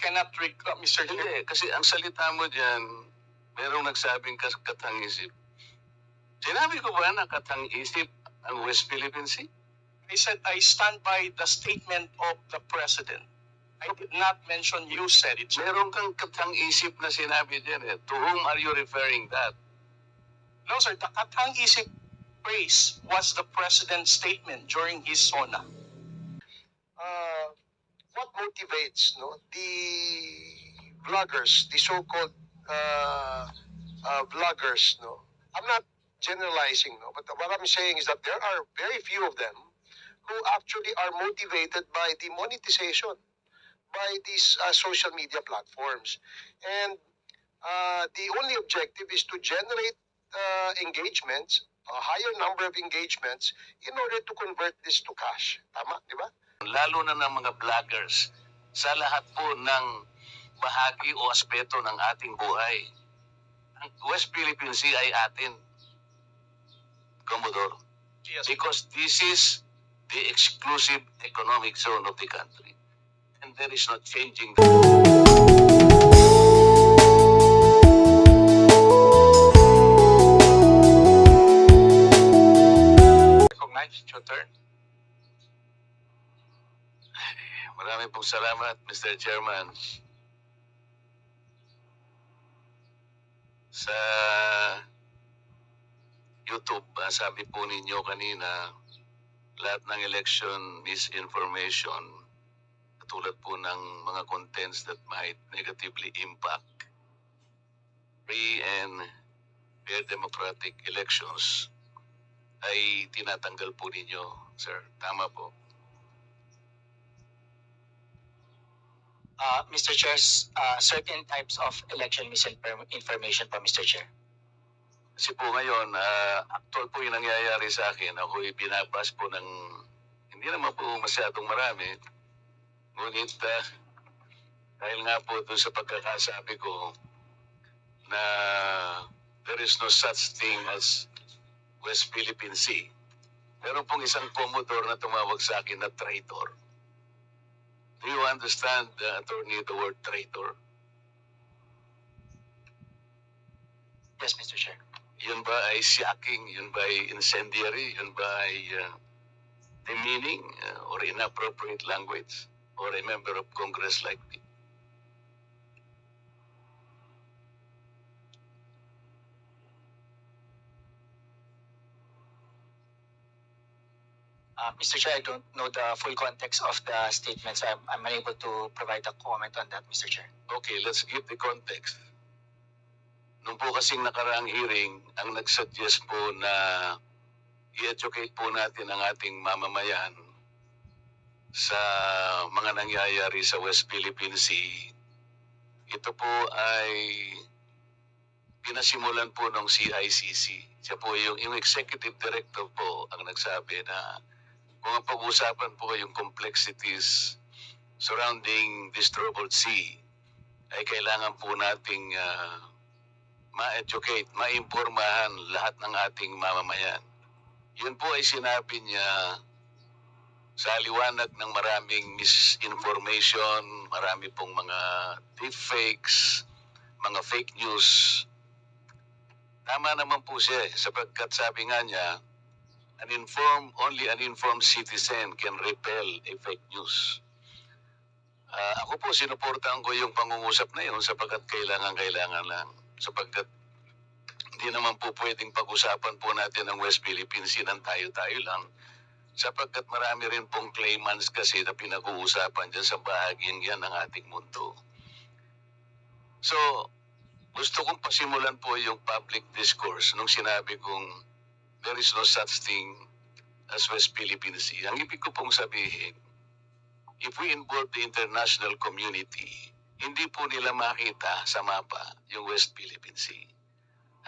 cannot Mr. Chair. Hindi, kasi ang salita mo dyan, merong nagsabing katang-isip. Sinabi ko ba na katang-isip ang West Philippine Sea? I said I stand by the statement of the President. I did not mention you said it. Sir. Meron kang katang-isip na sinabi dyan eh. To whom are you referring that? No, sir. The katang-isip phrase was the President's statement during his SONA. What motivates the vloggers, the so-called vloggers? I'm not generalizing, but what I'm saying is that there are very few of them who actually are motivated by the monetization by these social media platforms, and the only objective is to generate engagements, a higher number of engagements, in order to convert this to cash. Tama, di ba? Lalo na ng mga vloggers sa lahat po ng bahagi o aspeto ng ating buhay. Ang West Philippine Sea ay atin, Commodore. Yes. Because this is the exclusive economic zone of the country. And there is no changing. Recognize your turn. Maraming pong salamat, Mr. Chairman. Sa YouTube, sabi po ninyo kanina, lahat ng election misinformation, katulad po ng mga contents that might negatively impact free and fair democratic elections, ay tinatanggal po ninyo, sir. Tama po. Mr. Chair, certain types of election misinformation po, Mr. Chair. Kasi po ngayon, actual po yung nangyayari sa akin. Ako'y binabas po ng, hindi naman po masyadong marami. Ngunit dahil nga po ito sa pagkakasabi ko na there is no such thing as West Philippine Sea. Meron pong isang Commodore na tumawag sa akin na traitor. Do you understand, attorney, the word traitor? Yes, Mr. Chair. Yun ba ay shocking? Yun ba ay incendiary? Yun ba ay demeaning or inappropriate language? Or a member of Congress like me? Mr. Chair, I don't know the full context of the statement, so I'm unable to provide a comment on that, Mr. Chair. Okay, let's give the context. Nung po kasing nakaraang hearing, ang nagsuggest po na i-educate po natin ang ating mamamayan sa mga nangyayari sa West Philippine Sea. Ito po ay pinasimulan po ng CICC. Siya po yung executive director po ang nagsabi na kung ang pag-uusapan po yung complexities surrounding this troubled sea, ay kailangan po nating ma-educate, ma-impormahan lahat ng ating mamamayan. Yun po ay sinabi niya sa liwanag ng maraming misinformation, marami pong mga deepfakes, mga fake news. Tama naman po siya sapagkat sabi nga niya, only an informed citizen can repel a fake news. Ako po, sinuportahan ko yung pangungusap na yun sapagkat kailangan lang. Sapagkat hindi naman po pwedeng pag-usapan po natin ang West Philippine Sea ng tayo-tayo lang. Sapagkat marami rin pong claimants kasi na pinag-uusapan dyan sa bahaging yan ng ating mundo. So, gusto kong pasimulan po yung public discourse nung sinabi kong there is no such thing as West Philippine Sea. Ang ibig ko pong sabihin, if we involve the international community, hindi po nila makita sa mapa yung West Philippine Sea.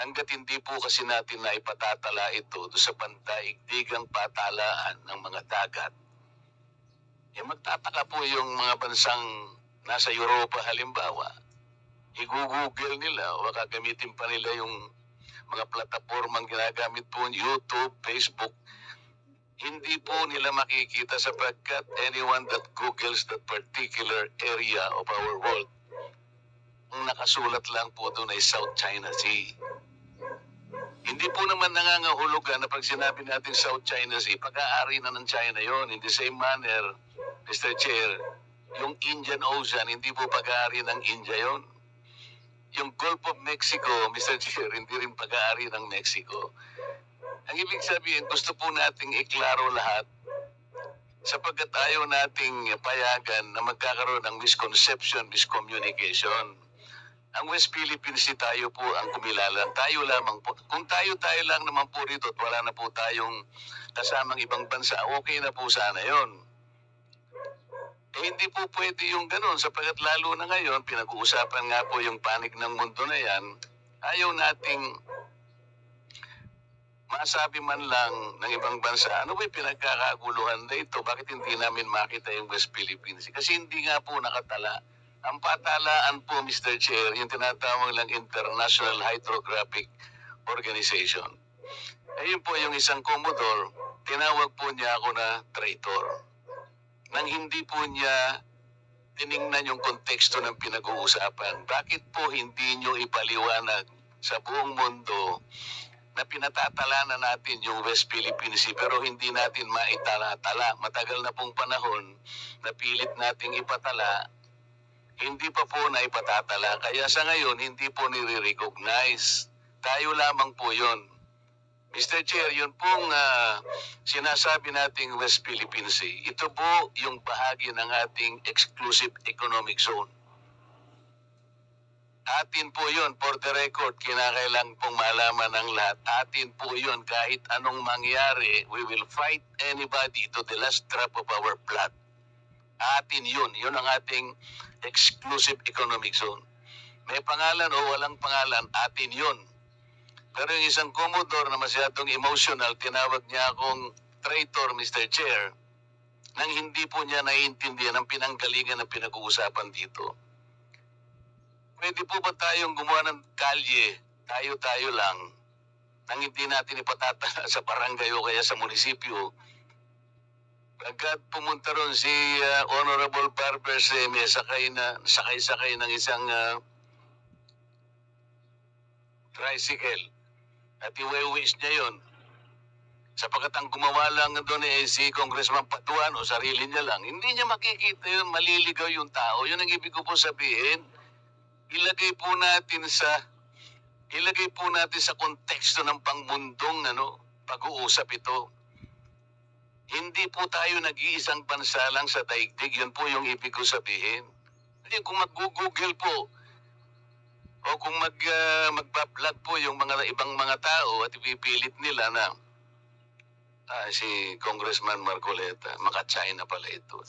Hanggat hindi po kasi natin na ipatatala ito sa pandaigdigang patalaan ng mga dagat, magtataka po yung mga bansang nasa Europa halimbawa. I-google nila o gagamitin pa nila yung mga platapormang ginagamit po, YouTube, Facebook. hindi po nila makikita sapagkat anyone that Googles that particular area of our world, ang nakasulat lang po doon ay South China Sea. Hindi po naman nangangahulugan na pag sinabi natin South China Sea, pag-aari na ng China yon. In the same manner, Mr. Chair, yung Indian Ocean, hindi po pag-aari ng India yon. Yung Gulf of Mexico, Mr. Chair, hindi rin pag-aari ng Mexico. Ang ibig sabihin, gusto po nating iklaro lahat sapagkat ayaw nating payagan na magkakaroon ng misconception, miscommunication. Ang West Philippines Sea, tayo po ang kumilalan. Tayo lamang po. Kung tayo lang naman po rito at wala na po tayong kasamang ibang bansa, okay na po sana yon. Hindi po pwede yung ganun sapagkat lalo na ngayon, pinag-uusapan nga po yung panig ng mundo na yan, ayaw nating masabi man lang ng ibang bansa, ano ba yung pinagkakaguluhan na ito? Bakit hindi namin makita yung West Philippines? Kasi hindi nga po nakatala. Ang patalaan po, Mr. Chair, yung tinatawag lang International Hydrographic Organization. Ayun po yung isang Commodore, tinawag po niya ako na traitor. Nang hindi po niya tiningnan yung konteksto ng pinag-uusapan. Bakit po hindi nyo ipaliwanag sa buong mundo na pinatatala na natin yung West Philippine Sea pero hindi natin maitala-tala. Matagal na pong panahon na pilit nating ipatala, hindi pa po na ipatatala. Kaya sa ngayon, hindi po nire-recognize. Tayo lamang po yon. Mr. Chair, yun pong sinasabi nating West Philippine Sea, ito po yung bahagi ng ating exclusive economic zone. Atin po yun, for the record, kinakailangan pong malaman ng lahat. Atin po yun, kahit anong mangyari, we will fight anybody to the last drop of our blood. Atin yun, yun ang ating exclusive economic zone. May pangalan o walang pangalan, atin yun. Pero yung isang Commodore na masyadong emotional, tinawag niya akong traitor, Mr. Chair, nang hindi po niya naiintindihan ang pinanggalingan ng pinag-uusapan dito. Pwede po ba tayong gumawa ng kalye, tayo-tayo lang, nang hindi natin ipatatala sa barangay o kaya sa munisipyo? Pagkat pumunta ron si Honorable Barber Seme, sakay ng isang tricycle. At iwe-wish niya yun. Sapagkat ang gumawa lang doon si Congressman Patuan o sarili niya lang, hindi niya makikita yun, maliligaw yung tao. Yun ang ibig ko po sabihin. Ilagay po natin sa konteksto ng pangmundong pag-uusap ito. Hindi po tayo nag-iisang bansa lang sa daigdig. Yun po yung ibig ko sabihin. Kung mag-google po, o kung magpa-vlog po yung ibang mga tao at ipipilit nila na si Congressman Marcoleta, maka-China pala ito.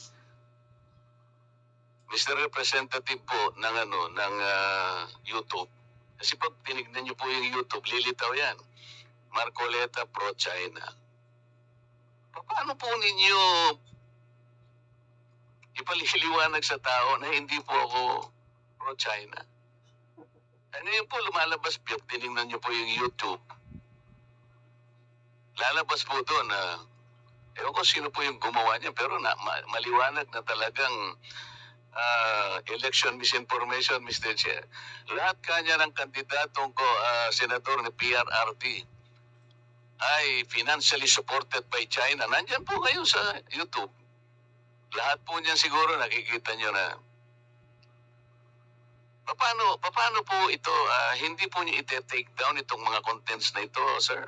Mr. Representative po ng YouTube. Kasi pag tinignan niyo po yung YouTube, lilitaw yan. Marcoleta pro-China. Paano po ninyo ipaliliwanag sa tao na hindi po ako pro-China? Ano yun po, lumalabas po, tinignan niyo po yung YouTube. Lalabas po doon na, ewan ko sino po yung gumawa niya, pero maliwanag na talagang election misinformation, Mr. Chair. Lahat kanya ng kandidatong senador ni PRRT ay financially supported by China. Nandyan po kayo sa YouTube. Lahat po niyan siguro nakikita niyo na. Paano po ito, hindi po niyo ite-take down itong mga contents na ito, sir?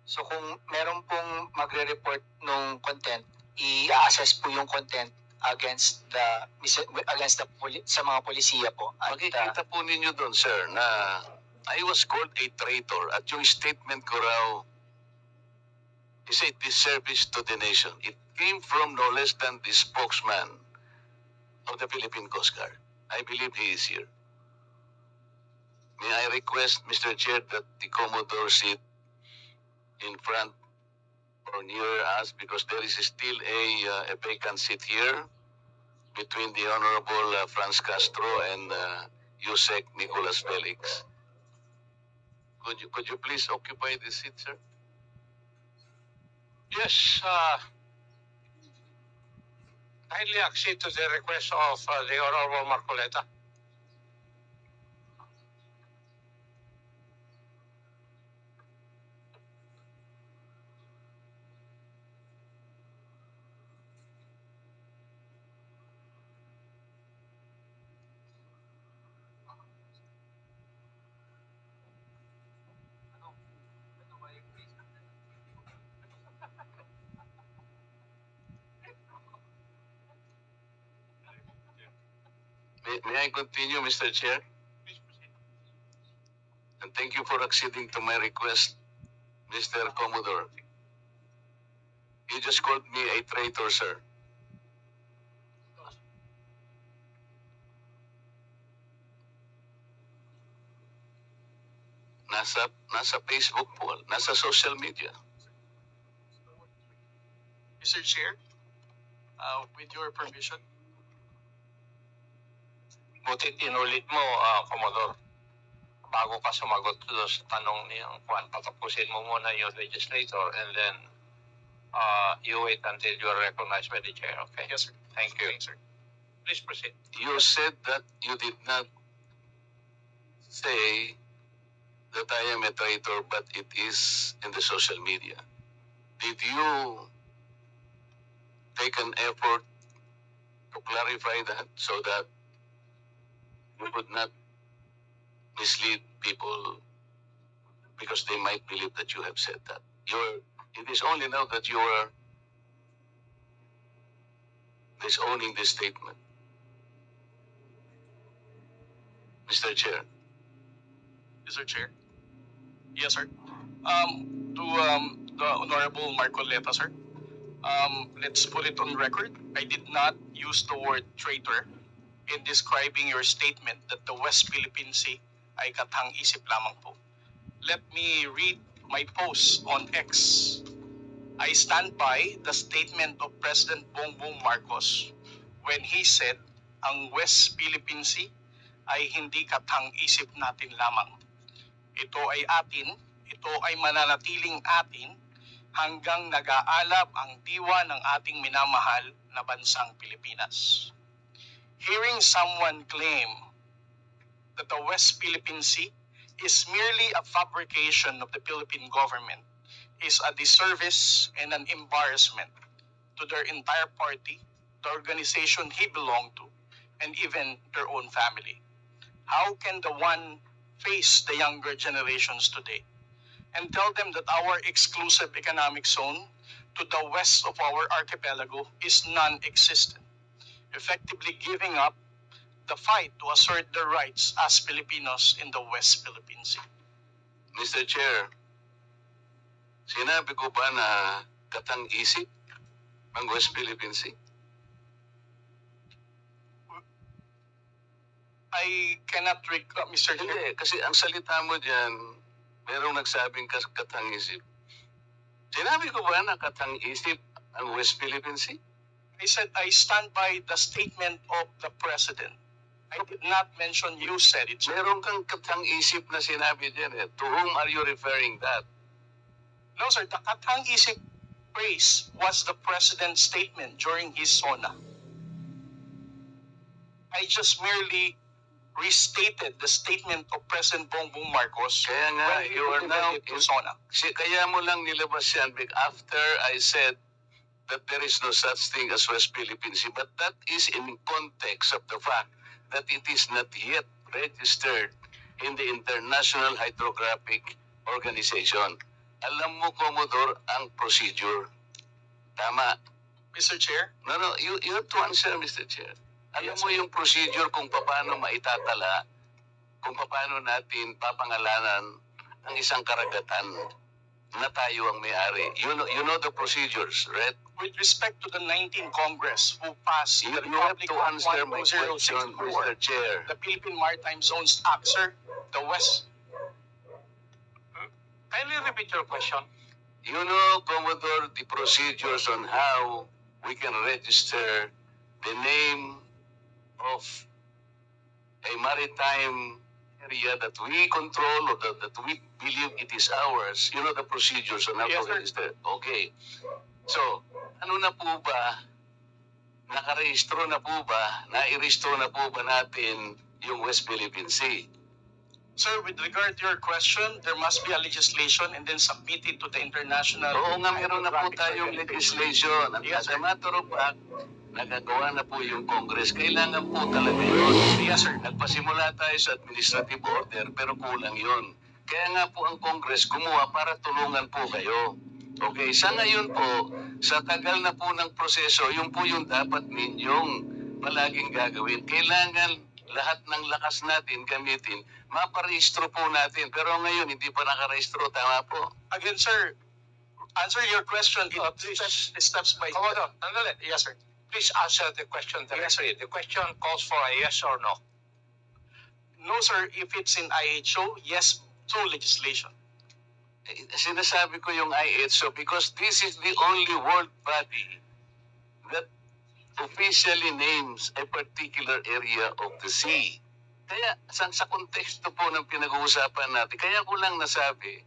So kung meron pong magre-report nung content, i-assess po yung content against sa mga polisiya po. At, Makikita po ninyo doon, sir, na I was called a traitor at yung statement ko raw is a disservice to the nation. It came from no less than the spokesman of the Philippine Coast Guard. I believe he is here. May I request, Mr. Chair, that the Commodore sit in front or near us because there is still a vacant seat here between the Honorable Franz Castro and Yusek Nicolas Felix. Could you please occupy the seat, sir? Yes, kindly accede to the request of the Honorable Marcoleta. May I continue, Mr. Chair? And thank you for acceding to my request, Mr. Commodore. You just called me a traitor, sir. Nasa Facebook po, nasa social media. Mr. Chair, with your permission. Butit inulit mo, Commodore. Bago ka sumagot doon sa tanong niyang Juan, patapusin mo muna yung legislator and then you wait until you are recognized by the chair, okay? Yes, sir. Thank you. Thanks, sir. Please proceed. You said that you did not say that I am a traitor, but it is in the social media. Did you take an effort to clarify that so that you would not mislead people because they might believe that you have said that? It is only now that you are disowning this statement. Mr. Chair. Mr. Chair. Yes, sir. To the Honorable Marcoleta, sir. Let's put it on record. I did not use the word traitor in describing your statement that the West Philippine Sea ay katang-isip lamang po. Let me read my post on X. I stand by the statement of President Bongbong Marcos when he said ang West Philippine Sea ay hindi katang-isip natin lamang. Ito ay atin, ito ay mananatiling atin hanggang nag-aalab ang diwa ng ating minamahal na bansang Pilipinas. Hearing someone claim that the West Philippine Sea is merely a fabrication of the Philippine government is a disservice and an embarrassment to their entire party, the organization he belonged to, and even their own family. How can the one face the younger generations today and tell them that our exclusive economic zone to the west of our archipelago is non-existent, effectively giving up the fight to assert their rights as Filipinos in the West Philippine Sea? Mr. Chair, sinabi ko ba na katang-isip ang West Philippine Sea? I cannot recall, Mr. Chair. Hindi, kasi ang salita mo dyan, merong nagsabing katang-isip. Sinabi ko ba na katang-isip ang West Philippine Sea? I said I stand by the statement of the President. I did not mention you said it, sir. Meron kang katang-isip na sinabi dyan eh. To whom are you referring that? No, sir. The katang-isip phrase was the President's statement during his SONA. I just merely restated the statement of President Bongbong Marcos Kaya nga, when he you are now, delivered it to SONA. kaya mo lang nilabas yan after I said that there is no such thing as West Philippine Sea. But that is in context of the fact that it is not yet registered in the International Hydrographic Organization. Alam mo, Commodore, ang procedure. Tama. Mr. Chair, No, you have to answer, Mr. Chair. Alam mo yung procedure kung paano maitatala, kung paano natin papangalanan ang isang karagatan na tayo ang may-ari. You know the procedures, right? with respect to the 19th Congress who passed You the have Republic to Act answer my question, 1064, Mr. Chair. the Philippine Maritime Zones Act, sir, the West. Kindly repeat your question. You know, Commodore, the procedures on how we can register the name of a maritime area that we control or that we believe it is ours, the procedures on how Yes, to sir. register. Okay. So, ano na po ba, nakarehistro na po ba, nairehistro na po ba natin yung West Philippine Sea? Sir, with regard to your question, there must be a legislation and then submitted to the international. Oo nga, meron na po hydrographic tayong organization. legislation. At Yes, as a sir. matter of fact, nagagawa na po yung Congress. Kailangan po talaga yun. Yes, sir. Nagpasimula tayo sa administrative order, pero kulang yun. Kaya nga po ang Congress kumuha para tulungan po kayo. Okay, sa ngayon po, sa tagal na po ng proseso, yun po yung dapat ninyong palaging gagawin. Kailangan lahat ng lakas natin gamitin, maparehistro po natin. Pero ngayon, hindi pa nakarehistro, tama po. Again, sir, answer your question. Please. Steps by Commodore, nandali. Yes, sir. Please answer the question directly. The question calls for a yes or no. No, sir. If it's in IHO, yes, through legislation. Sinasabi ko yung IHO because this is the only world body that officially names a particular area of the sea. Kaya sa konteksto po ng pinag-uusapan natin, kaya ko lang nasabi,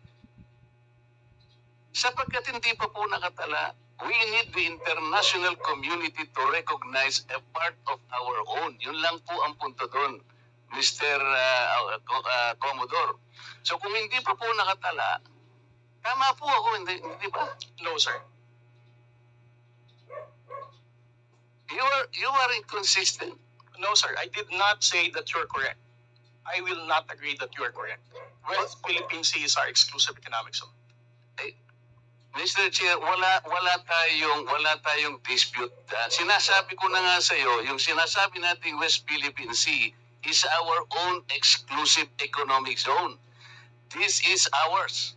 sapagkat hindi pa po nakatala, we need the international community to recognize a part of our own. Yun lang po ang punto doon, Mr. Commodore. So kung hindi pa po nakatala, tama po ako, hindi ba? No, sir. You are inconsistent. No, sir. I did not say that you're correct. I will not agree that you are correct. West Philippine Sea is our exclusive economic zone. Mr. Chair, wala tayong dispute. Sinasabi ko na nga sa iyo, yung sinasabi nating West Philippine Sea is our own exclusive economic zone. This is ours.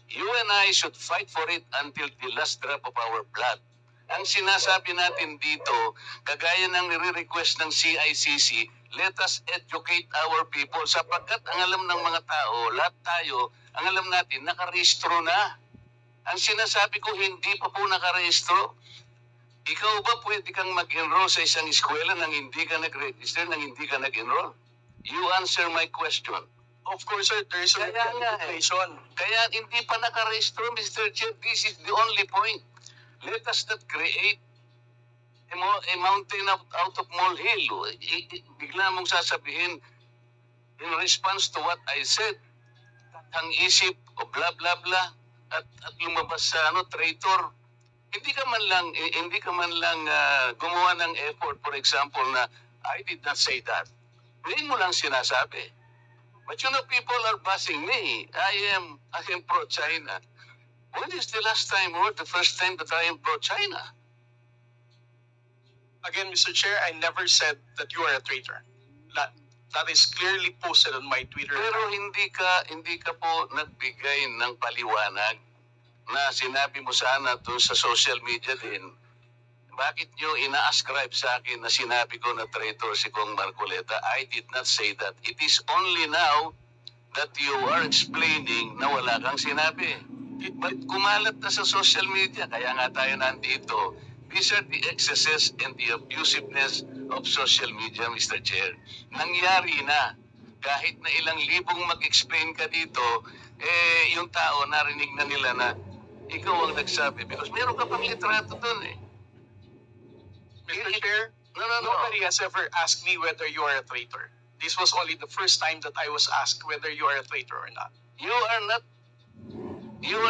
You and I should fight for it until the last drop of our blood. Ang sinasabi natin dito, kagaya ng nire-request ng CICC, let us educate our people sapagkat ang alam ng mga tao, lahat tayo, ang alam natin, nakarehistro na. Ang sinasabi ko, hindi pa po nakarehistro. Ikaw ba pwede kang mag-enroll sa isang eskwela nang hindi ka nag-register, nang hindi ka nag-enroll? You answer my question. Of course, sir, there is a Kaya nga legislation. Kaya hindi pa nakarehistro, Mr. Chair. This is the only point. Let us not create a mountain out of molehill. Bigla mong sasabihin, in response to what I said, ang isip o blah blah blah at lumabas sa traitor. Hindi ka man lang gumawa ng effort, for example, na I did not say that. Hindi mo lang sinasabi. But people are bashing me. I am pro-China. When is the last time or the first time that I am pro-China? Again, Mr. Chair, I never said that you are a traitor. That is clearly posted on my Twitter. Pero hindi ka po nagbigay ng paliwanag na sinabi mo sana doon sa social media din. Bakit nyo ina-ascribe sa akin na sinabi ko na traitor si Kong Marcoleta? I did not say that. It is only now that you are explaining na wala kang sinabi. But kumalat na sa social media, kaya nga tayo nandito. These are the excesses and the abusiveness of social media, Mr. Chair. Nangyari na. Kahit na ilang libong mag-explain ka dito, yung tao narinig na nila na ikaw ang nagsabi. Because meron ka pang litrato dun eh. Mr. Chair, No. nobody has ever asked me whether you are a traitor. This was only the first time that I was asked whether you are a traitor or not. You are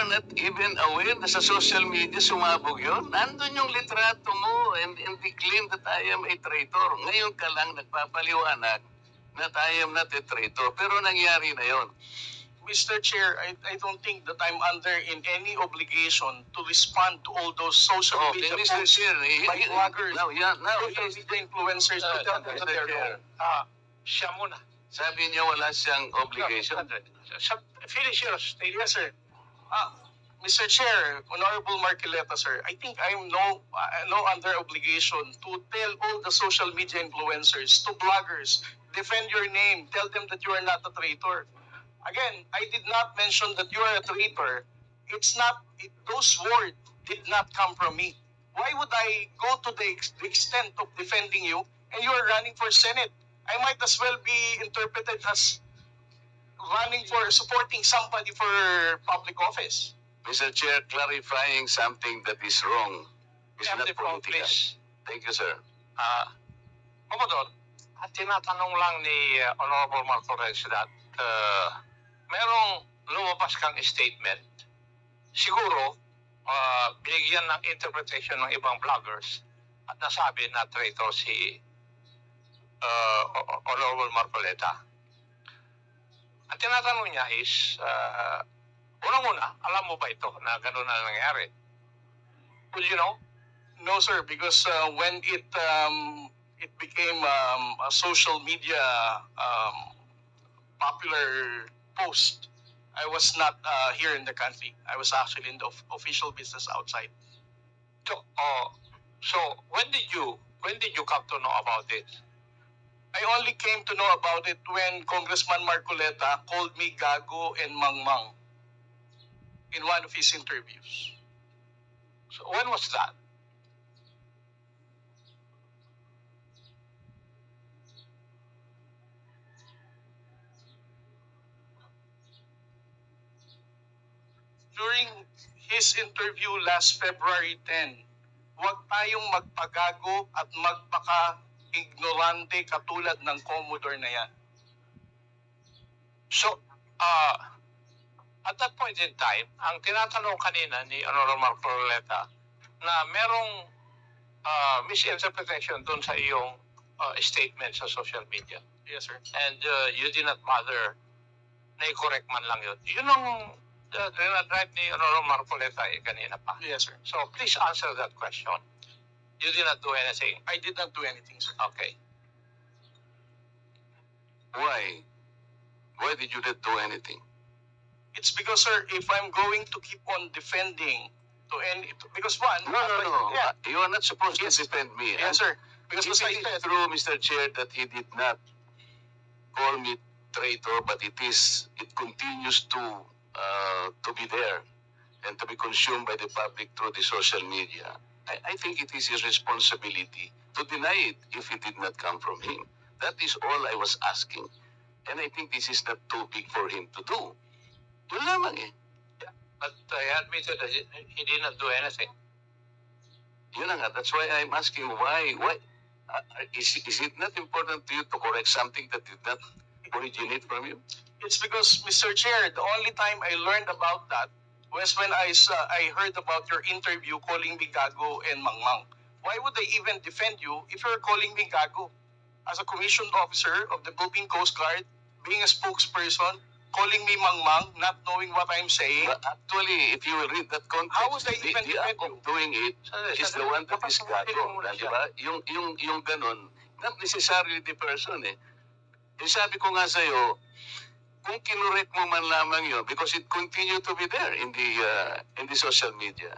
not even aware na sa social media sumabog yun. Nandun yung litrato mo and they claim that I am a traitor. Ngayon ka lang nagpapaliwanag na I am not a traitor. Pero nangyari na yun. Mr. Chair, I don't think that I'm under in any obligation to respond to all those social media Mr. posts Chair, by bloggers, now, social media influencers to tell them that they're wrong. Siya muna. sabi niya wala siyang obligation. Finish your statement. Yes, sir. Mr. Chair, Honorable Marcoleta, sir, I think I'm no under obligation to tell all the social media influencers, to bloggers, defend your name, tell them that you are not a traitor. Again, I did not mention that you are a traitor. Those words did not come from me. Why would I go to the extent of defending you and you are running for Senate? I might as well be interpreted as running for supporting somebody for public office. Mr. Chair, clarifying something that is wrong is Have not the floor, political. please. Thank you, sir. Commodore, at tinatanong lang ni Honorable Martorell that merong lumabas kang statement, siguro binigyan ng interpretation ng ibang vloggers at nasabi na traitor si Honorable Marcoleta. Ang tinatanong niya is, unang-una, alam mo ba ito na gano'n na nangyari? Would you know? No, sir, because when it became a social media popular post, I was not here in the country. I was actually in the official business outside. So when did you come to know about it? I only came to know about it when Congressman Marcoleta called me Gago and Mangmang in one of his interviews. So when was that? During his interview last February 10, huwag tayong magpagago at magpaka-ignorante katulad ng Commodore na yan. So, at that point in time, ang tinatanong kanina ni Honorable Marcoleta na merong misinterpretation doon sa iyong statement sa social media. Yes, sir. And you did not bother na i-correct man lang yun. Yun ang dinadrive ni Honorable Marcoleta kanina pa. Yes, sir. So please answer that question. You did not do anything. I did not do anything, sir. Okay. Why? Why did you not do anything? It's because, sir, if I'm going to keep on defending because one... No. Yeah. You are not supposed Yes. to defend me. Yes, sir. Because If as I it said, is true, Mr. Chair, that he did not call me traitor, but it continues to be there and to be consumed by the public through the social media. I think it is his responsibility to deny it if it did not come from him. That is all I was asking. And I think this is not too big for him to do. Yun lamang eh. But he admitted that he did not do anything. Yun na nga. That's why I'm asking why is it not important to you to correct something that did not originate from you? it's because, Mr. Chair, the only time I learned about that was when I heard about your interview calling me Gago and Mangmang. Why would I even defend you if you're calling me Gago? As a commissioned officer of the Philippine Coast Guard, being a spokesperson, calling me Mangmang, not knowing what I'm saying. But actually, if you will read that context, How would I even the act defend of doing it is the one that is gago. Di ba? Yung ganun, not necessarily the person eh. Eh sabi ko nga sa'yo, kung kinurek mo man lamang yun, because it continue to be there in the social media,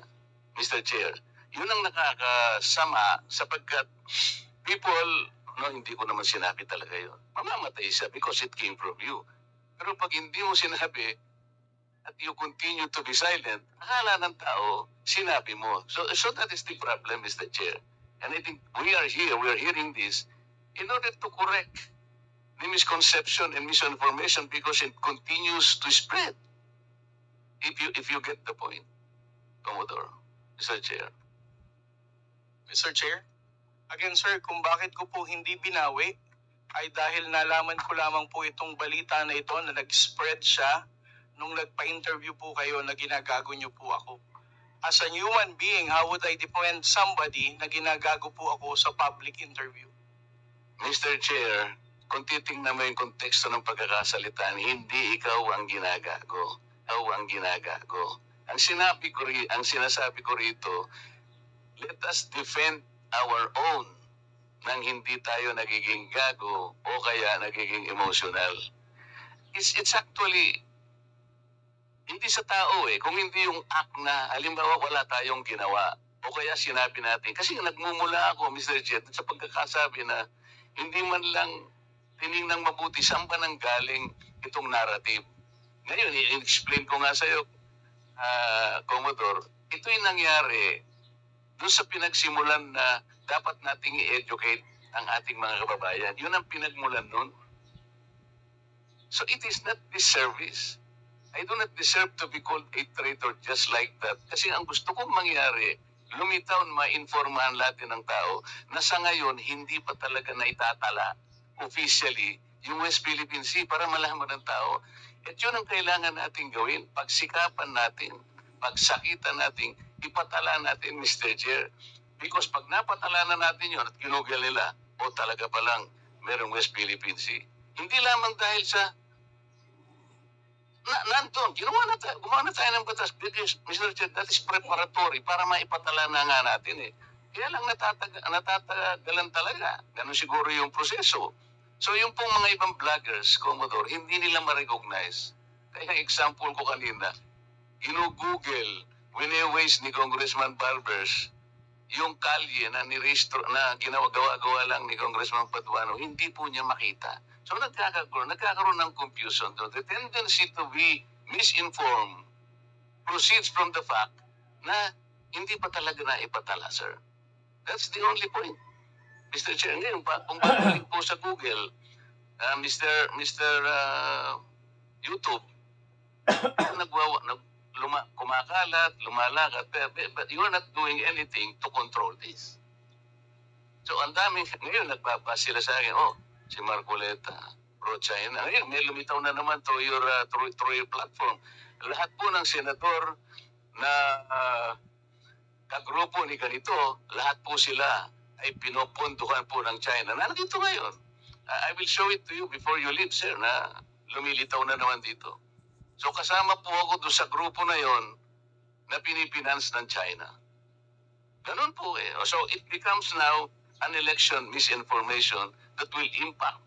Mr. Chair, yun ang nakakasama sapagkat people, no, hindi ko naman sinabi talaga yun. Mamamatay siya because it came from you. Pero pag hindi mo sinabi at you continue to be silent, akala ng tao, sinabi mo. So that is the problem, Mr. Chair. And I think we are hearing this in order to correct the misconception and misinformation because it continues to spread. If you get the point, Commodore, Mr. Chair. Mr. Chair, again, sir, kung bakit ko po hindi binawi ay dahil nalaman ko lamang po itong balita na ito na nag-spread siya nung nagpa-interview po kayo na ginagago niyo po ako. As a human being, how would I defend somebody na ginagago po ako sa public interview? Mr. Chair, kung titingnan mo yung konteksto ng pagkakasalitan, hindi ikaw ang ginagago. Ikaw ang ginagago. Ang sinasabi ko rito, let us defend our own nang hindi tayo nagiging gago o kaya nagiging emotional. It's actually hindi sa tao eh. Kung hindi yung act na, halimbawa wala tayong ginawa o kaya sinabi natin. Kasi nagmumula ako, Mr. Jet, sa pagkakasabi na hindi man lang tinignan mabuti saan ba nang galing itong narrative. Ngayon, i-explain ko nga sa'yo, Commodore, ito'y nangyari doon sa pinagsimulan na dapat nating i-educate ang ating mga kababayan. Yun ang pinagmulan nun. So it is not disservice. I do not deserve to be called a traitor just like that. Kasi ang gusto kong mangyari, lumitaw na ma-informahan natin ng tao na sa ngayon hindi pa talaga naitatala officially yung West Philippine Sea para malaman ng tao. At yun ang kailangan natin gawin. Pagsikapan natin, pagsakitan natin, ipatala natin, Mr. Chair. Because pag napatala na natin yun at ginugol nila, o talaga palang merong West Philippine Sea. Hindi lamang dahil sa nandun, gumawa na tayo ng batas because, Mr. Chair, that is preparatory para maipatala na nga natin eh. Kaya lang natatagalan talaga. Ganun siguro yung proseso. So yung pong mga ibang vloggers, Commodore, hindi nila ma-recognize. Kaya example ko kanina, ginugoogle, wini-waste ni Congressman Barbers, yung kalye na nirehistro na gawa lang ni Congressman Paduano, hindi po niya makita. So nagkakaroon ng confusion. The tendency to be misinformed proceeds from the fact na hindi pa talaga na ipatala, sir. That's the only point. Mr. Chair, ngayon, kung babalik po sa Google, Mr. YouTube, kumakalat, lumalakat, but you are not doing anything to control this. So ang daming, ngayon nagpapas sila sa akin, si Marcoleta, pro-China. Ngayon, may lumitaw na naman through your platform. Lahat po ng senador na kagrupo ni ganito, lahat po sila ay pinoponduhan po ng China. Nandito ngayon. I will show it to you before you leave, sir, na lumilitaw na naman dito. So kasama po ako doon sa grupo na yon na pinipinance ng China. Ganun po eh. So it becomes now an election misinformation that will impact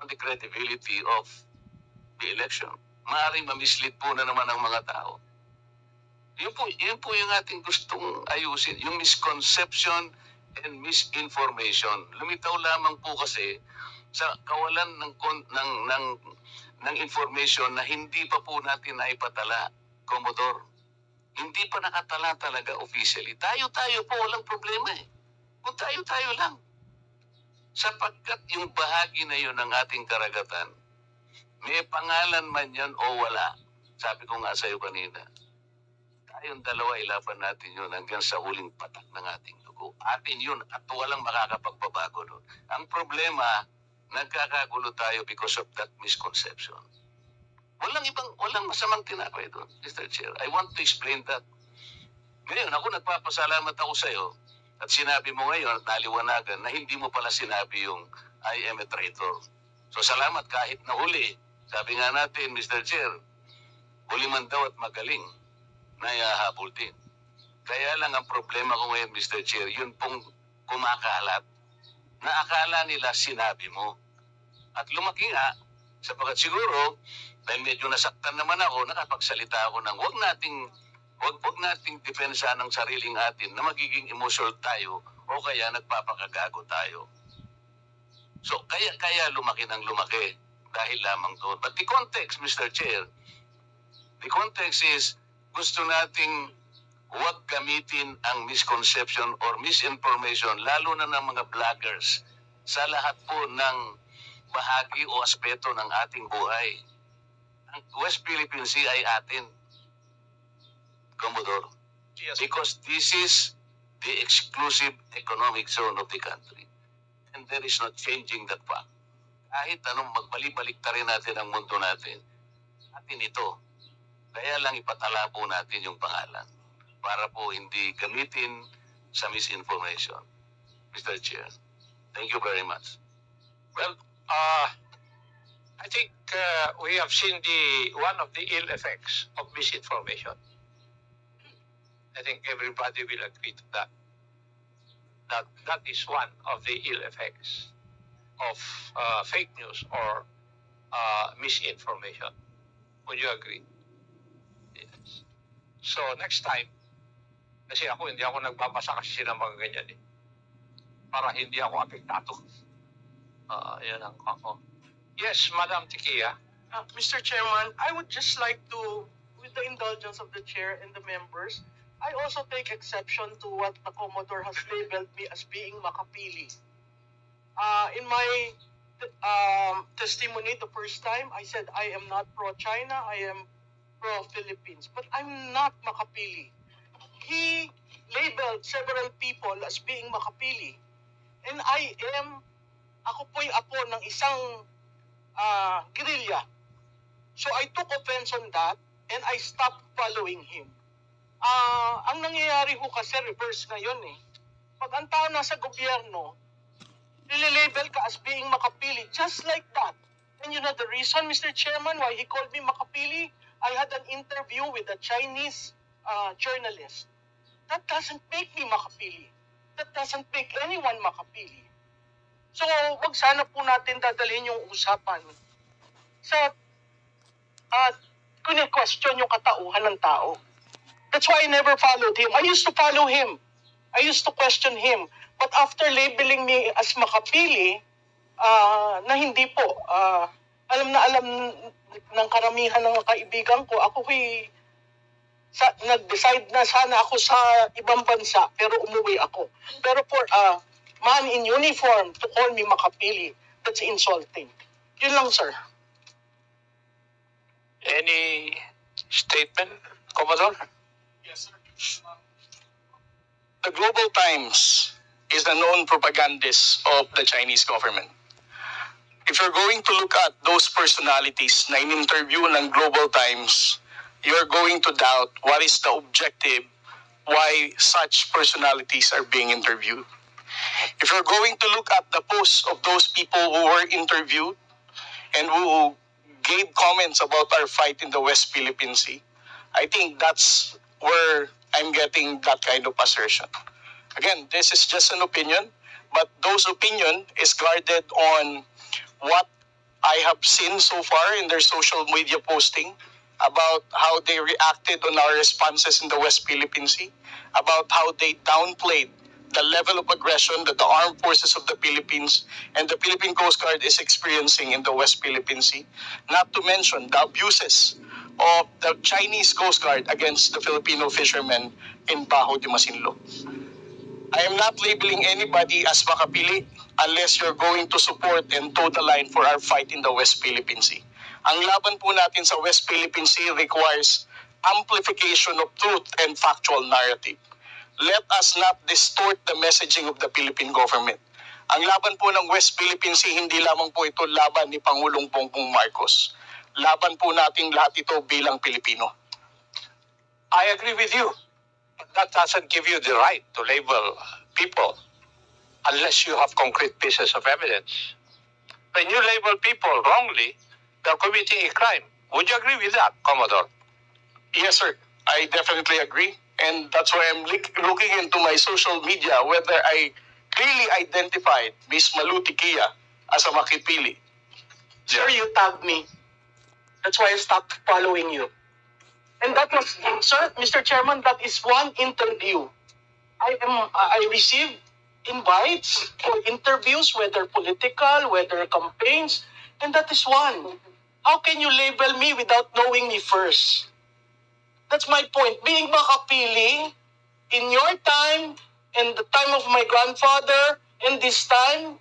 on the credibility of the election. Maaaring mamislead po na naman ang mga tao. Yun po yung ating gustong ayusin, yung misconception and misinformation. Lumitaw lamang po kasi sa kawalan ng information na hindi pa po natin naipatala, Commodore. Hindi pa nakatala talaga officially. Tayo-tayo po, walang problema eh. Kung tayo-tayo lang. Sapagkat yung bahagi na yun ng ating karagatan, may pangalan man yan o wala. Sabi ko nga sa iyo kanina, tayong dalawa ilaban natin yun hanggang sa huling patak ng ating dugo. Atin yun at walang makakapagpabago doon. Ang problema, nagkakagulo tayo because of that misconception. Walang masamang tinapay doon, Mr. Chair. I want to explain that. Ngayon, ako nagpapasalamat ako sa iyo at sinabi mo ngayon at naliwanagan na hindi mo pala sinabi yung I am a traitor. So salamat kahit nahuli. Sabi nga natin, Mr. Chair, huli man daw at magaling na iahabol din. Kaya lang ang problema ko ngayon, Mr. Chair, yun pong kumakalat na akala nila sinabi mo. At lumaki nga, sapagkat siguro, dahil medyo nasaktan naman ako, nakapagsalita ako ng wag nating depensa ng sariling atin na magiging emotional tayo o kaya nagpapakagago tayo. So, kaya lumaki ng lumaki dahil lamang doon. But the context, Mr. Chair, the context is gusto nating huwag gamitin ang misconception or misinformation, lalo na ng mga vloggers, sa lahat po ng bahagi o aspeto ng ating buhay. Ang West Philippine Sea ay atin, Commodore. Yes. Because this is the exclusive economic zone of the country. And there is no changing that fact. Kahit anong magbalik-balik ta rin natin ang mundo natin, atin ito. Kaya lang ipatala po natin yung pangalan para po hindi gamitin sa misinformation. Mr. Chair, thank you very much. Well, I think we have seen one of the ill effects of misinformation. I think everybody will agree to that. That is one of the ill effects of fake news or misinformation. Would you agree? Yes. So next time, kasi hindi ako nagbabasa kasi ng mga ganyan eh. Para hindi ako apektado. Yan ang ako. Yes, Madam Tikia. Mr. Chairman, I would just like to, with the indulgence of the chair and the members, I also take exception to what the Commodore has labeled me as being makapili. In my testimony the first time. I said I am not pro-China, I am pro-Philippines. But I'm not makapili. He labeled several people as being makapili. And ako po'y apo ng isang guerrilla. So I took offense on that and I stopped following him. Ang nangyayari ho kasi reverse ngayon eh. Pag ang tao nasa gobyerno, nililabel ka as being makapili, just like that. And you know the reason, Mr. Chairman, why he called me makapili? I had an interview with a Chinese journalist. That doesn't make me makapili. That doesn't make anyone makapili. So, wag sana po natin dadalhin yung usapan sa kune-question yung katauhan ng tao. That's why I never followed him. I used to follow him. I used to question him. But after labeling me as makapili, na hindi po, alam ng karamihan ng kaibigan ko, nag-decide na sana ako sa ibang bansa, pero umuwi ako. Pero for a man in uniform to call me makapili, that's insulting. Yun lang, sir. Any statement, Commodore? Yes, sir. The Global Times is the known propagandist of the Chinese government. If you're going to look at those personalities na in-interview ng Global Times, you're going to doubt what is the objective, why such personalities are being interviewed. If you're going to look at the posts of those people who were interviewed and who gave comments about our fight in the West Philippine Sea, I think that's where I'm getting that kind of assertion. Again, this is just an opinion, but those opinion is guarded on what I have seen so far in their social media posting about how they reacted on our responses in the West Philippine Sea, about how they downplayed the level of aggression that the armed forces of the Philippines and the Philippine Coast Guard is experiencing in the West Philippine Sea, not to mention the abuses of the Chinese Coast Guard against the Filipino fishermen in Bajo de Masinloc. I am not labeling anybody as makapili unless you're going to support and toe the line for our fight in the West Philippine Sea. Ang laban po natin sa West Philippine Sea requires amplification of truth and factual narrative. Let us not distort the messaging of the Philippine government. Ang laban po ng West Philippine Sea, hindi lamang po ito laban ni Pangulong Bongbong Marcos. Laban po nating lahat ito bilang Pilipino. I agree with you. But that doesn't give you the right to label people unless you have concrete pieces of evidence. When you label people wrongly, they're committing a crime. Would you agree with that, Commodore? Yes, sir. I definitely agree. And that's why I'm looking into my social media whether I clearly identified Miss Maluti Kia as a makipili. Sir, you tagged me. That's why I stopped following you. And that was, sir, Mr. Chairman, that is one interview. I received invites for interviews, whether political, whether campaigns, and that is one. How can you label me without knowing me first? That's my point. Being makapili in your time and the time of my grandfather and this time,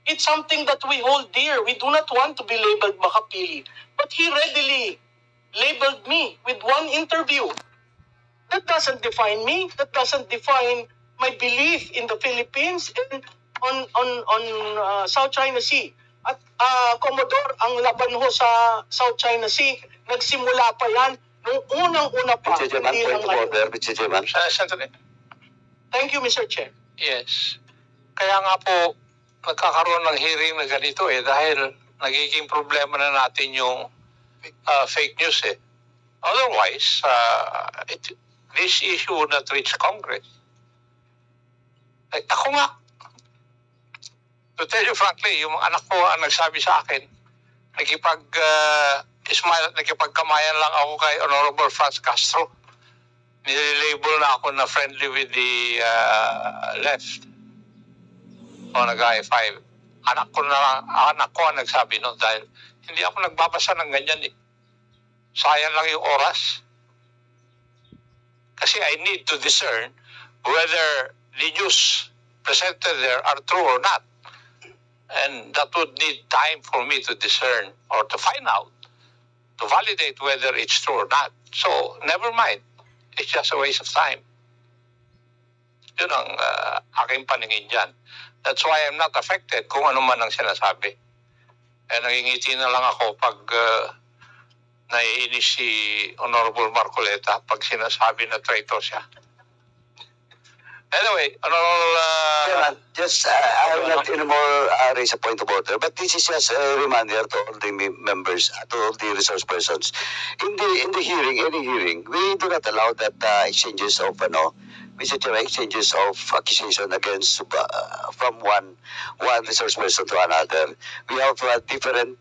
it's something that we hold dear. We do not want to be labeled makapili. But he readily labeled me with one interview. That doesn't define me. That doesn't define my belief in the Philippines and on South China Sea. At Commodore, ang laban ho sa South China Sea, nagsimula pa yan nung unang-una pa. Mr. Chairman, hindi point lang of order, Mr. Chairman. Sandali. Thank you, Mr. Chair. Yes. Kaya nga po, nagkakaroon ng hearing na ganito dahil nagiging problema na natin yung fake news Otherwise, this issue would not reach Congress. Ako nga, to tell you frankly, yung mga anak ko ang nagsabi sa akin, nakipagkamayan lang ako kay Honorable Franz Castro. Nililabel na ako na friendly with the left o nag-I5. Anak ko ang nagsabi no dahil hindi ako nagbabasa ng ganyan Sayang lang yung oras. Kasi I need to discern whether the news presented there are true or not. And that would need time for me to discern or to find out, to validate whether it's true or not. So, never mind. It's just a waste of time. Yun ang aking paningin dyan. That's why I'm not affected kung ano man ang sinasabi. Eh, nangingiti na lang ako pag naiinis si Honorable Marcoleta pag sinasabi na traitor siya. Anyway, Chairman, just I will not anymore raise a point of order, but this is just a reminder to all the members, to all the resource persons. In the hearing, any hearing, we do not allow that exchanges of Mr. Chairman, exchanges of accusation against from one resource person to another. We have a different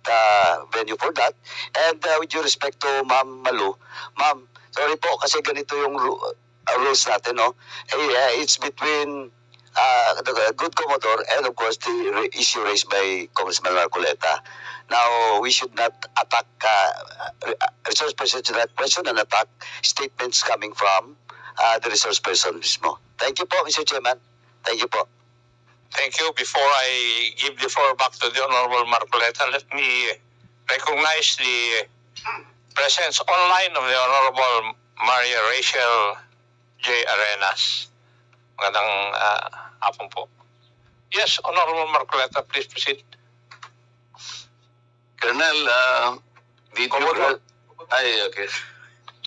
venue for that, and with due respect to Ma'am Malu, Ma'am, sorry po kasi ganito yung rules natin, no? It's between the good Commodore and of course the issue raised by Congressman Marcoleta. Now, we should not attack resource person to that question and attack statements coming from the resource person mismo. Thank you po, Mr. Chairman. Thank you po. thank you. Before I give the floor back to the Honorable Marcoleta, let me recognize the presence online of the Honorable Maria Rachel J. Arenas. Magandang hapon po. Yes, Honorable Marcoleta, please proceed. Colonel, did Commodore. okay.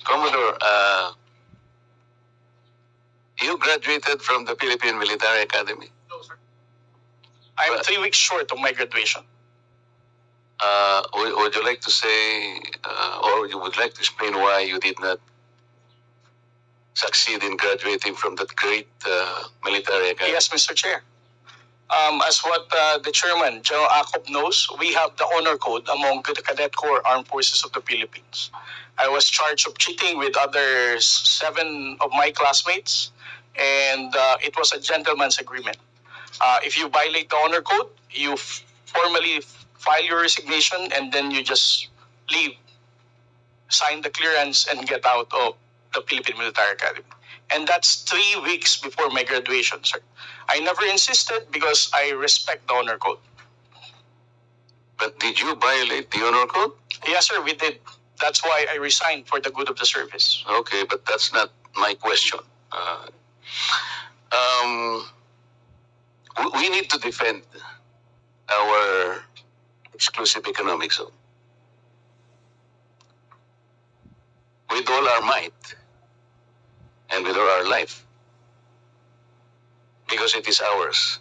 Commodore, you graduated from the Philippine Military Academy. No, sir. I'm 3 weeks short of my graduation. Would you like to say, or you would like to explain why you did not succeed in graduating from that great military academy? Yes, Mr. Chair. As what the chairman, General Acob, knows, we have the honor code among the Cadet Corps Armed Forces of the Philippines. I was charged of cheating with other 7 of my classmates, and it was a gentleman's agreement. If you violate the honor code, you formally file your resignation, and then you just leave, sign the clearance, and get out of the Philippine Military Academy. And that's 3 weeks before my graduation, sir. I never insisted because I respect the honor code. But did you violate the honor code? Yes, sir, we did. That's why I resigned for the good of the service. Okay, but that's not my question. We need to defend our exclusive economic zone with all our might and with all our life, because it is ours.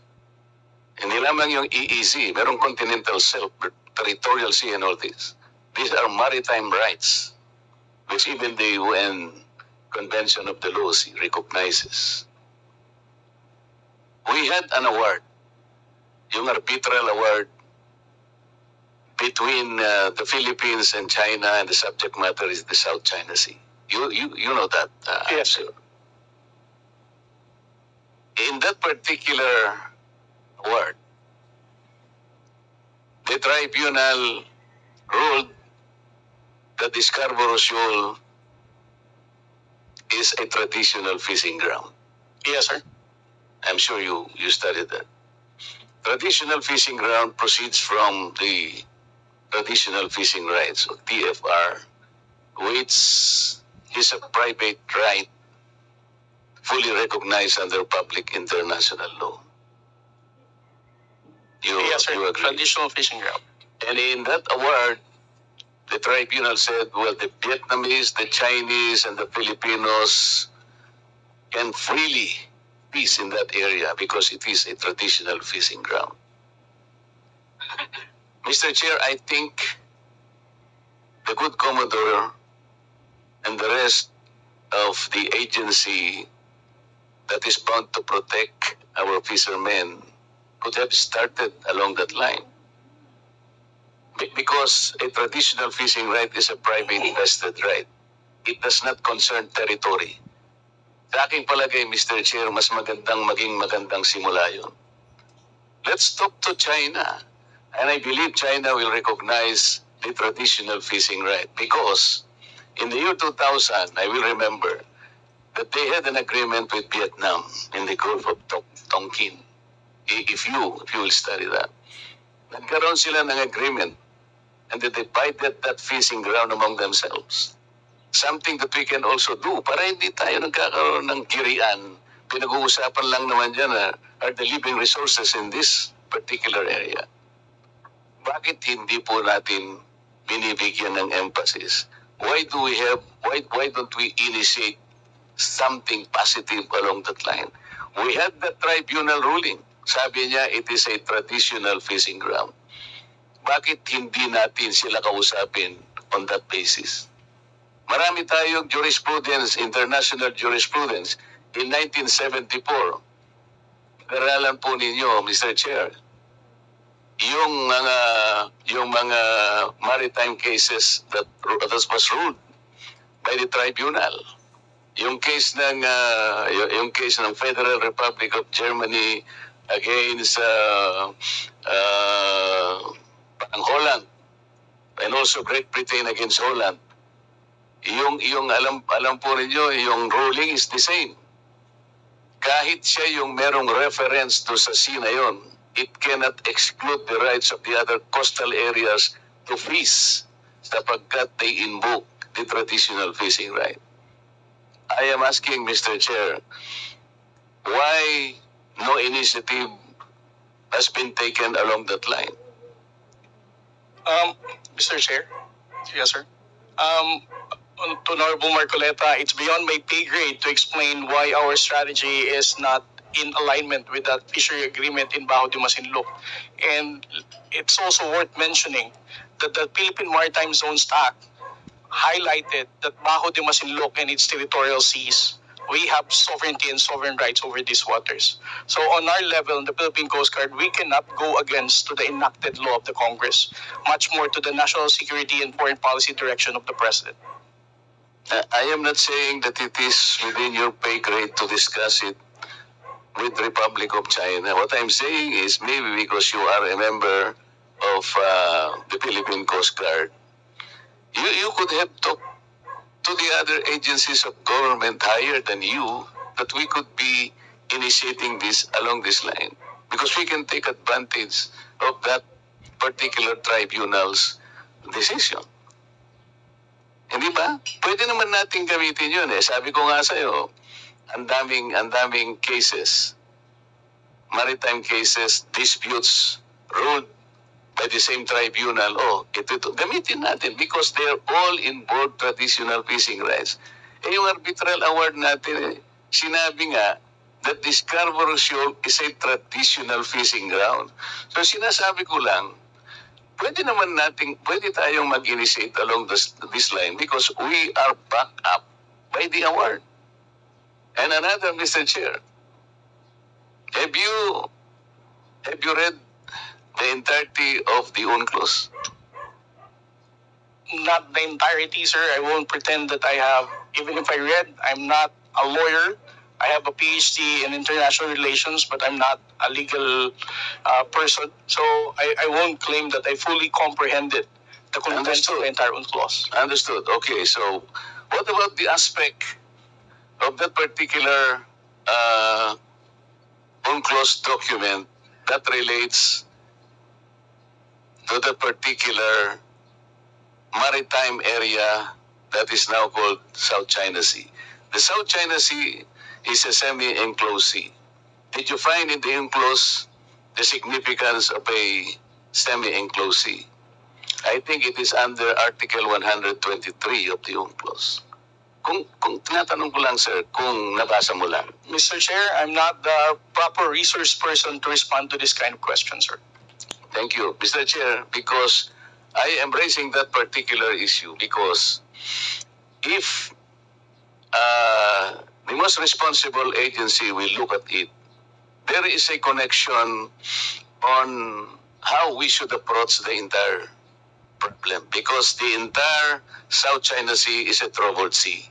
Hindi lamang yung EEZ, merong continental shelf, territorial sea and all this. These are maritime rights, which even the UN Convention of the Law recognizes. We had an award, yung arbitral award between the Philippines and China, and the subject matter is the South China Sea. You know that. Yes, sir. In that particular award, the tribunal ruled that the Scarborough Shoal is a traditional fishing ground. Yes, sir. I'm sure you studied that. Traditional fishing ground proceeds from the traditional fishing rights, or TFR, which is a private right fully recognized under public international law. Yes, sir. You agree? Traditional fishing ground. And in that award, the tribunal said, well, the Vietnamese, the Chinese, and the Filipinos can freely fish in that area because it is a traditional fishing ground. Mr. Chair, I think the good Commodore and the rest of the agency that is bound to protect our fishermen could have started along that line. Because a traditional fishing right is a private vested right. It does not concern territory. Sa aking palagay, Mr. Chair, mas magandang maging magandang simula yun. Let's talk to China. And I believe China will recognize the traditional fishing right. Because in the year 2000, I will remember that they had an agreement with Vietnam in the Gulf of Tonkin. If you will study that. Nagkaroon sila ng agreement and they divided that fishing ground among themselves. Something that we can also do para hindi tayo nagkakaroon ng girian. Pinag-uusapan lang naman dyan are the living resources in this particular area. Bakit hindi po natin binibigyan ng emphasis? Why don't we initiate something positive along that line? We had the tribunal ruling. Sabi niya, it is a traditional fishing ground. Bakit hindi natin sila kausapin on that basis? Marami tayong jurisprudence, international jurisprudence. In 1974, nag-aralan po ninyo, Mr. Chair, yung mga maritime cases that was ruled by the tribunal. Yung case ng Federal Republic of Germany against ang Holland and also Great Britain against Holland. Yung alam po ninyo, yung ruling is the same. Kahit siya yung merong reference to sa sea na yon, it cannot exclude the rights of the other coastal areas to fish sapagkat they invoke the traditional fishing right. I am asking, Mr. Chair, why no initiative has been taken along that line? Mr. Chair? Yes, sir. To Honorable Marcoleta, it's beyond my pay grade to explain why our strategy is not in alignment with that fishery agreement in Bajo de Masinloc. And it's also worth mentioning that the Philippine Maritime Zones Act highlighted that Bajo de Masinloc and its territorial seas, we have sovereignty and sovereign rights over these waters. So on our level, in the Philippine Coast Guard, we cannot go against to the enacted law of the Congress, much more to the national security and foreign policy direction of the President. I am not saying that it is within your pay grade to discuss it with the Republic of China. What I'm saying is maybe because you are a member of the Philippine Coast Guard, you could have talked to the other agencies of government higher than you that we could be initiating this along this line because we can take advantage of that particular tribunal's decision. Hindi ba? Pwede naman natin gamitin yun eh. Sabi ko nga sa'yo, ang daming cases, maritime cases, disputes ruled by the same tribunal. Ito. Gamitin natin because they are all involved traditional fishing rights. Yung arbitral award natin, sinabi nga that the Scarborough Shoal is a traditional fishing ground. So sinasabi ko lang, pwede tayong mag-initiate along this line because we are backed up by the award. And another, Mr. Chair, have you read the entirety of the UNCLOS? Not the entirety, sir. I won't pretend that I have. Even if I read, I'm not a lawyer. I have a PhD in international relations, but I'm not a legal person. So I won't claim that I fully comprehended the contents of the entire UNCLOS. Understood. Okay, so what about the aspect of that particular UNCLOS document that relates to the particular maritime area that is now called South China Sea? The South China Sea is a semi-enclosed sea. Did you find in the UNCLOS the significance of a semi-enclosed sea? I think it is under Article 123 of the UNCLOS. Kung tinatanong ko lang, sir, kung nabasa mo lang. Mr. Chair, I'm not the proper resource person to respond to this kind of question, sir. Thank you, Mr. Chair, because I am raising that particular issue because if the most responsible agency will look at it, there is a connection on how we should approach the entire problem because the entire South China Sea is a troubled sea.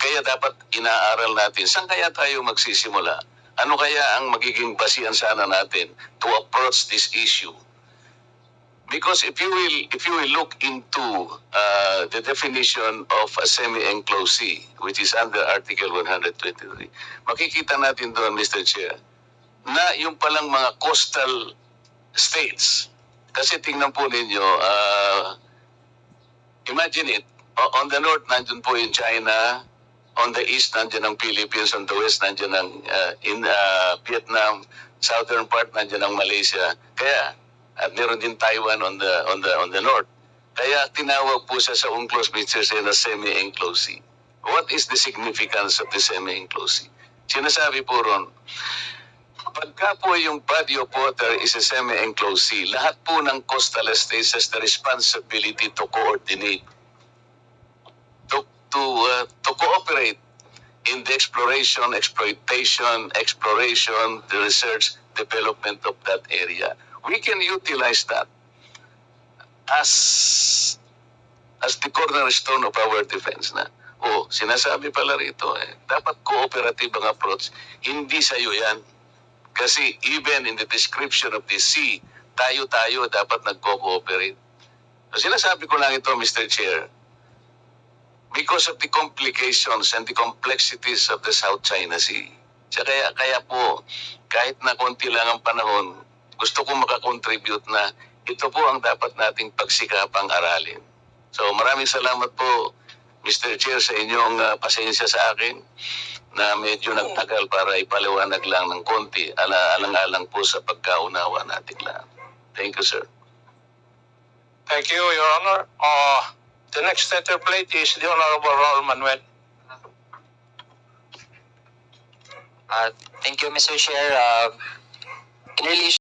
Kaya dapat inaaral natin, saan kaya tayo magsisimula? Ano kaya ang magiging basihan sana natin to approach this issue? Because if you will look into the definition of a semi-enclosed sea, which is under Article 123, makikita natin doon, Mr. Chair, na yung palang mga coastal states Kasi tingnan po ninyo, imagine it, on the north, nandyan po yung China, on the east, nandyan ang Philippines, on the west, nandyan ang Vietnam, southern part, nandyan ang Malaysia. Kaya, at meron din Taiwan on the north. Kaya tinawag po siya sa UNCLOS, Mr. Sen, na semi-enclosed sea. What is the significance of the semi-enclosed sea? Sinasabi po ron, pagka po yung body of water is a semi-enclosed sea, lahat po ng coastal states has the responsibility to coordinate, to cooperate in the exploration, the research, development of that area. We can utilize that as the cornerstone of our defense na. Sinasabi pala rito, dapat cooperative ang approach. Hindi sa'yo yan. Kasi even in the description of the sea, tayo dapat nagko-cooperate. So sinasabi ko lang ito, Mr. Chair, because of the complications and the complexities of the South China Sea. Kaya po, kahit na konti lang ang panahon, gusto ko makakontribute na ito po ang dapat nating pagsikapang aralin. So maraming salamat po, Mr. Chair, sa inyong pasensya sa akin na medyo nagtagal para ipaliwanag lang ng konti, alang-alang po sa pagkaunawa natin lahat. Thank you, sir. Thank you, Your Honor. The next letter plate is the Honorable Raul Manuel. Thank you, Mr. Chair. In relation